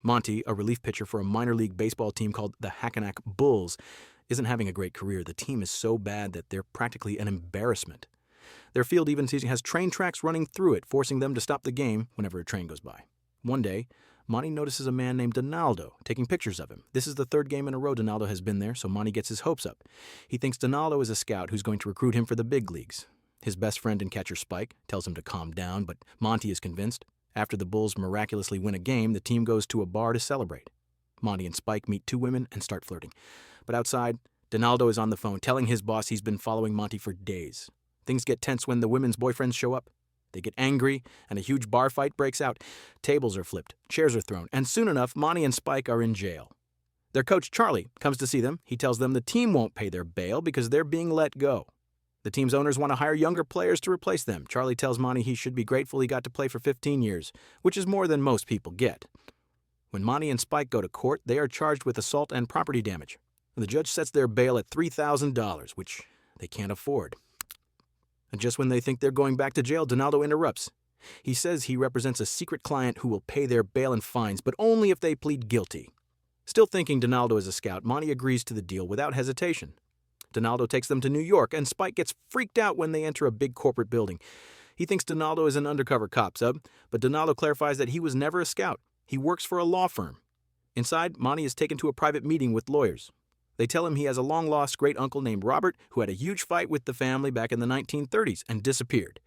Monty, a relief pitcher for a minor league baseball team called the Hackensack Bulls, isn't having a great career. The team is so bad that they're practically an embarrassment. Their field even has train tracks running through it, forcing them to stop the game whenever a train goes by. One day, Monty notices a man named Donaldo taking pictures of him. This is the third game in a row Donaldo has been there, so Monty gets his hopes up. He thinks Donaldo is a scout who's going to recruit him for the big leagues. His best friend and catcher Spike tells him to calm down, but Monty is convinced. After the Bulls miraculously win a game, the team goes to a bar to celebrate. Monty and Spike meet two women and start flirting. But outside, Donaldo is on the phone telling his boss he's been following Monty for days. Things get tense when the women's boyfriends show up. They get angry, and a huge bar fight breaks out. Tables are flipped, chairs are thrown, and soon enough, Monty and Spike are in jail. Their coach, Charlie, comes to see them. He tells them the team won't pay their bail because they're being let go. The team's owners want to hire younger players to replace them. Charlie tells Monty he should be grateful he got to play for 15 years, which is more than most people get. When Monty and Spike go to court, they are charged with assault and property damage. The judge sets their bail at $3,000, which they can't afford. And just when they think they're going back to jail, Donaldo interrupts. He says he represents a secret client who will pay their bail and fines, but only if they plead guilty. Still thinking Donaldo is a scout, Monty agrees to the deal without hesitation. Donaldo takes them to New York, and Spike gets freaked out when they enter a big corporate building. He thinks Donaldo is an undercover cop sub, but Donaldo clarifies that he was never a scout. He works for a law firm. Inside, Monty is taken to a private meeting with lawyers. They tell him he has a long-lost great-uncle named Robert who had a huge fight with the family back in the 1930s and disappeared.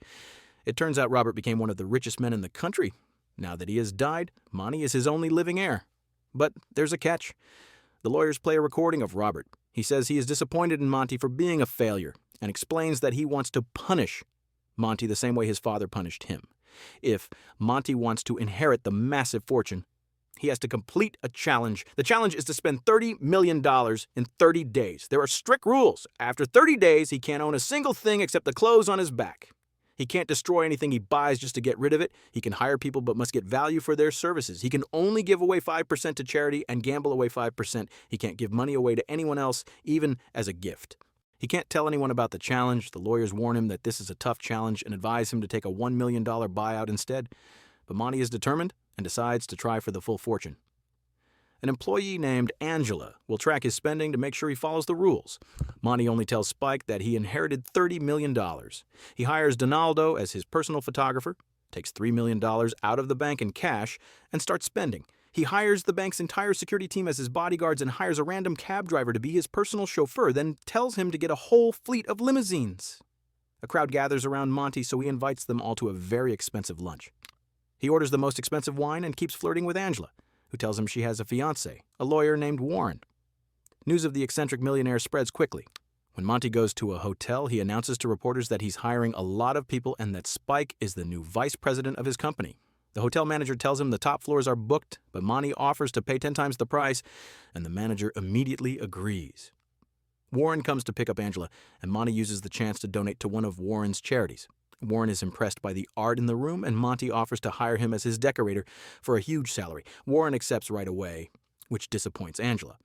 It turns out Robert became one of the richest men in the country. Now that he has died, Monty is his only living heir. But there's a catch. The lawyers play a recording of Robert. He says he is disappointed in Monty for being a failure and explains that he wants to punish Monty the same way his father punished him. If Monty wants to inherit the massive fortune, he has to complete a challenge. The challenge is to spend $30 million in 30 days. There are strict rules. After 30 days, he can't own a single thing except the clothes on his back. He can't destroy anything he buys just to get rid of it. He can hire people but must get value for their services. He can only give away 5% to charity and gamble away 5%. He can't give money away to anyone else, even as a gift. He can't tell anyone about the challenge. The lawyers warn him that this is a tough challenge and advise him to take a $1 million buyout instead. But Monty is determined and decides to try for the full fortune. An employee named Angela will track his spending to make sure he follows the rules. Monty only tells Spike that he inherited $30 million. He hires Donaldo as his personal photographer, takes $3 million out of the bank in cash, and starts spending. He hires the bank's entire security team as his bodyguards and hires a random cab driver to be his personal chauffeur, then tells him to get a whole fleet of limousines. A crowd gathers around Monty, so he invites them all to a very expensive lunch. He orders the most expensive wine and keeps flirting with Angela, who tells him she has a fiancé, a lawyer named Warren. News of the eccentric millionaire spreads quickly. When Monty goes to a hotel, he announces to reporters that he's hiring a lot of people and that Spike is the new vice president of his company. The hotel manager tells him the top floors are booked, but Monty offers to pay 10 times the price, and the manager immediately agrees. Warren comes to pick up Angela, and Monty uses the chance to donate to one of Warren's charities. Warren is impressed by the art in the room, and Monty offers to hire him as his decorator for a huge salary. Warren accepts right away, which disappoints Angela.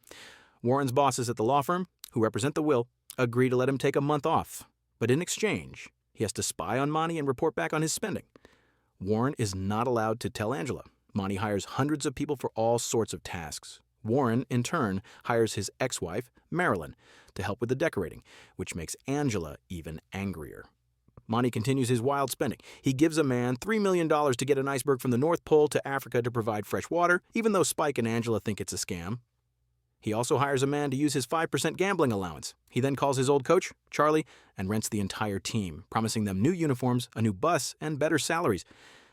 Warren's bosses at the law firm, who represent the will, agree to let him take a month off. But in exchange, he has to spy on Monty and report back on his spending. Warren is not allowed to tell Angela. Monty hires hundreds of people for all sorts of tasks. Warren, in turn, hires his ex-wife, Marilyn, to help with the decorating, which makes Angela even angrier. Monty continues his wild spending. He gives a man $3 million to get an iceberg from the North Pole to Africa to provide fresh water, even though Spike and Angela think it's a scam. He also hires a man to use his 5% gambling allowance. He then calls his old coach, Charlie, and rents the entire team, promising them new uniforms, a new bus, and better salaries.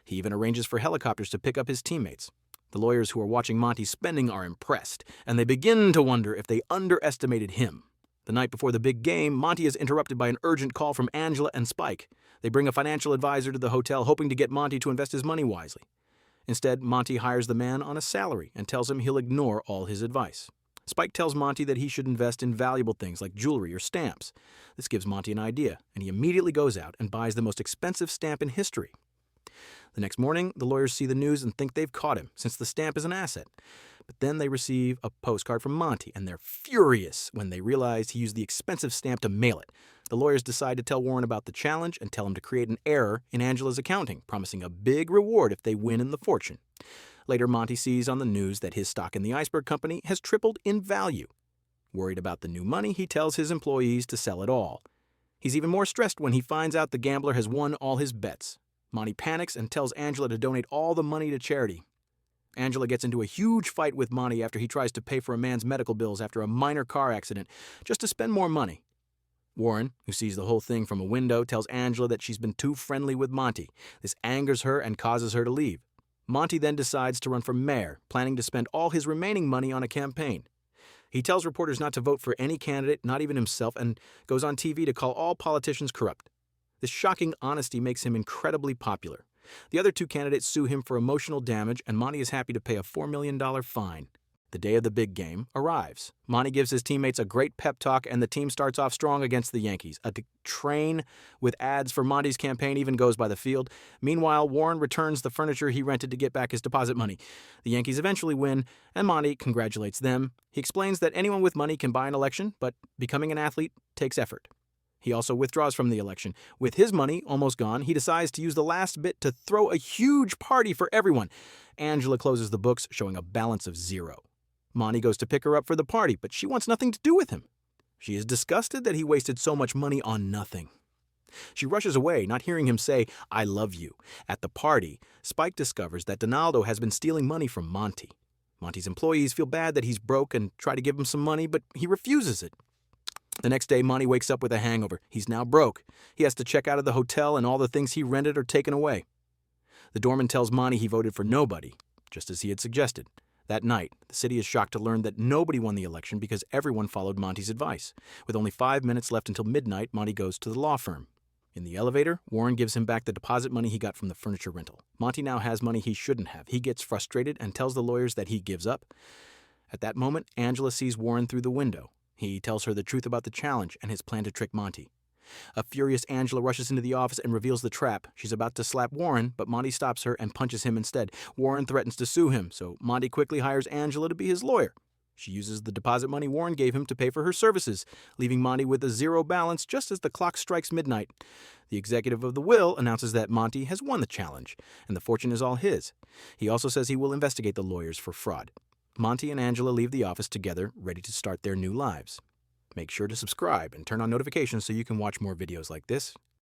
He even arranges for helicopters to pick up his teammates. The lawyers who are watching Monty's spending are impressed, and they begin to wonder if they underestimated him. The night before the big game, Monty is interrupted by an urgent call from Angela and Spike. They bring a financial advisor to the hotel, hoping to get Monty to invest his money wisely. Instead, Monty hires the man on a salary and tells him he'll ignore all his advice. Spike tells Monty that he should invest in valuable things like jewelry or stamps. This gives Monty an idea, and he immediately goes out and buys the most expensive stamp in history. The next morning, the lawyers see the news and think they've caught him, since the stamp is an asset. But then they receive a postcard from Monty, and they're furious when they realize he used the expensive stamp to mail it. The lawyers decide to tell Warren about the challenge and tell him to create an error in Angela's accounting, promising a big reward if they win in the fortune. Later, Monty sees on the news that his stock in the iceberg company has tripled in value. Worried about the new money, he tells his employees to sell it all. He's even more stressed when he finds out the gambler has won all his bets. Monty panics and tells Angela to donate all the money to charity. Angela gets into a huge fight with Monty after he tries to pay for a man's medical bills after a minor car accident, just to spend more money. Warren, who sees the whole thing from a window, tells Angela that she's been too friendly with Monty. This angers her and causes her to leave. Monty then decides to run for mayor, planning to spend all his remaining money on a campaign. He tells reporters not to vote for any candidate, not even himself, and goes on TV to call all politicians corrupt. This shocking honesty makes him incredibly popular. The other two candidates sue him for emotional damage, and Monty is happy to pay a $4 million fine. The day of the big game arrives. Monty gives his teammates a great pep talk, and the team starts off strong against the Yankees. A train with ads for Monty's campaign even goes by the field. Meanwhile, Warren returns the furniture he rented to get back his deposit money. The Yankees eventually win, and Monty congratulates them. He explains that anyone with money can buy an election, but becoming an athlete takes effort. He also withdraws from the election. With his money almost gone, he decides to use the last bit to throw a huge party for everyone. Angela closes the books, showing a balance of 0. Monty goes to pick her up for the party, but she wants nothing to do with him. She is disgusted that he wasted so much money on nothing. She rushes away, not hearing him say, "I love you." At the party, Spike discovers that Donaldo has been stealing money from Monty. Monty's employees feel bad that he's broke and try to give him some money, but he refuses it. The next day, Monty wakes up with a hangover. He's now broke. He has to check out of the hotel, and all the things he rented are taken away. The doorman tells Monty he voted for nobody, just as he had suggested. That night, the city is shocked to learn that nobody won the election because everyone followed Monty's advice. With only 5 minutes left until midnight, Monty goes to the law firm. In the elevator, Warren gives him back the deposit money he got from the furniture rental. Monty now has money he shouldn't have. He gets frustrated and tells the lawyers that he gives up. At that moment, Angela sees Warren through the window. He tells her the truth about the challenge and his plan to trick Monty. A furious Angela rushes into the office and reveals the trap. She's about to slap Warren, but Monty stops her and punches him instead. Warren threatens to sue him, so Monty quickly hires Angela to be his lawyer. She uses the deposit money Warren gave him to pay for her services, leaving Monty with a 0 balance just as the clock strikes midnight. The executive of the will announces that Monty has won the challenge, and the fortune is all his. He also says he will investigate the lawyers for fraud. Monty and Angela leave the office together, ready to start their new lives. Make sure to subscribe and turn on notifications so you can watch more videos like this